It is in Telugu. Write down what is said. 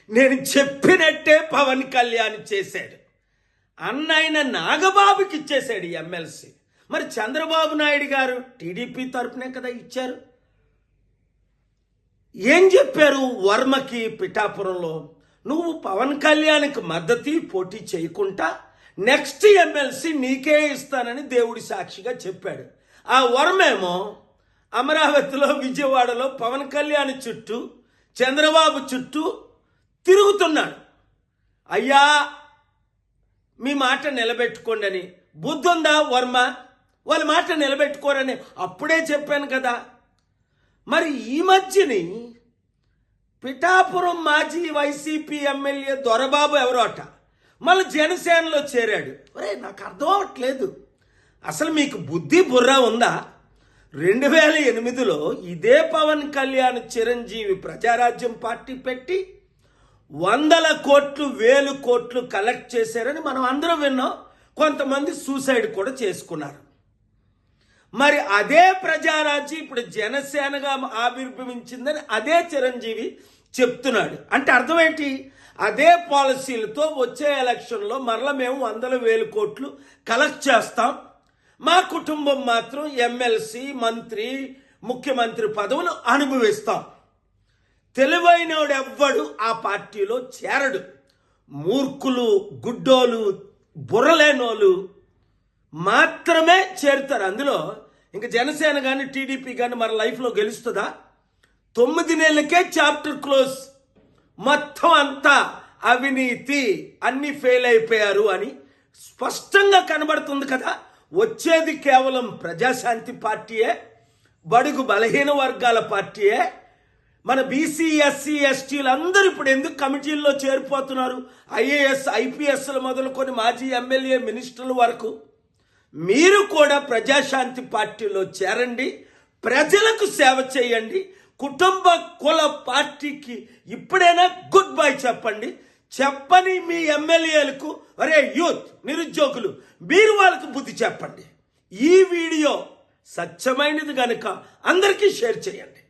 నేను చెప్పినట్టే పవన్ కళ్యాణ్ చేశాడు. అన్నైన నాగబాబుకి ఇచ్చేశాడు ఎమ్మెల్సీ. మరి చంద్రబాబు నాయుడు గారు టీడీపీ తరపునే కదా ఇచ్చారు. ఏం చెప్పారు వర్మకి పిఠాపురంలో? నువ్వు పవన్ కళ్యాణ్కి మద్దతు పోటీ చేయకుండా నెక్స్ట్ ఎమ్మెల్సీ నీకే ఇస్తానని దేవుడి సాక్షిగా చెప్పాడు. ఆ వర్మేమో అమరావతిలో, విజయవాడలో పవన్ కళ్యాణ్ చుట్టూ, చంద్రబాబు చుట్టూ తిరుగుతున్నాడు. అయ్యా మీ మాట నిలబెట్టుకోండి అని. బుద్ధుందా వర్మ? వాళ్ళ మాట నిలబెట్టుకోరని అప్పుడే చెప్పాను కదా. మరి ఈ మధ్యని పిఠాపురం మాజీ వైసీపీ ఎమ్మెల్యే దొరబాబు ఎవరోట మళ్ళీ జనసేనలో చేరాడు. ఒరే నాకు అర్థం అవ్వట్లేదు, అసలు మీకు బుద్ధి బుర్ర ఉందా? 2008లో ఇదే పవన్ కళ్యాణ్ చిరంజీవి ప్రజారాజ్యం పార్టీ పెట్టి 100 కోట్లు 1000 కోట్లు కలెక్ట్ చేశారని మనం అందరం విన్నాం. కొంతమంది సూసైడ్ కూడా చేసుకున్నారు. మరి అదే ప్రజారాజ్యం ఇప్పుడు జనసేనగా ఆవిర్భవించిందని అదే చిరంజీవి చెప్తున్నాడు. అంటే అర్థం ఏంటి? అదే పాలసీలతో వచ్చే ఎలక్షన్లో మరలా మేము 100,000 కోట్లు కలెక్ట్ చేస్తాం, మా కుటుంబం మాత్రం ఎమ్మెల్సీ, మంత్రి, ముఖ్యమంత్రి పదవులు అనుభవిస్తాం. తెలివైనోడు ఎవ్వడు ఆ పార్టీలో చేరడు. మూర్ఖులు, గుడ్డోలు, బుర్రలేనోళ్ళు మాత్రమే చేరుతారు అందులో. ఇంకా జనసేన కానీ టీడీపీ కానీ మన లైఫ్లో గెలుస్తుందా? 9 నెలలకే చాప్టర్ క్లోజ్. మొత్తం అంతా అవినీతి, అన్ని ఫెయిల్ అయిపోయారు అని స్పష్టంగా కనబడుతుంది కదా. వచ్చేది కేవలం ప్రజాశాంతి పార్టీయే, బడుగు బలహీన వర్గాల పార్టీయే. మన బీసీ, ఎస్సీ, ఎస్టీలు అందరూ ఇప్పుడు ఎందుకు కమిటీల్లో చేరిపోతున్నారు? ఐఏఎస్, ఐపీఎస్లు మొదలుకొని మాజీ ఎమ్మెల్యే, మినిస్టర్ల వరకు. మీరు కూడా ప్రజాశాంతి పార్టీలో చేరండి, ప్రజలకు సేవ చేయండి. కుటుంబ కుల పార్టీకి ఇప్పుడైనా గుడ్ బై చెప్పండి. చెప్పని మీ ఎమ్మెల్యేలకు, అరే యూత్, నిరుద్యోగులు, మీరు వాళ్ళకు బుద్ధి చెప్పండి. ఈ వీడియో సత్యమైనది కనుక అందరికీ షేర్ చేయండి.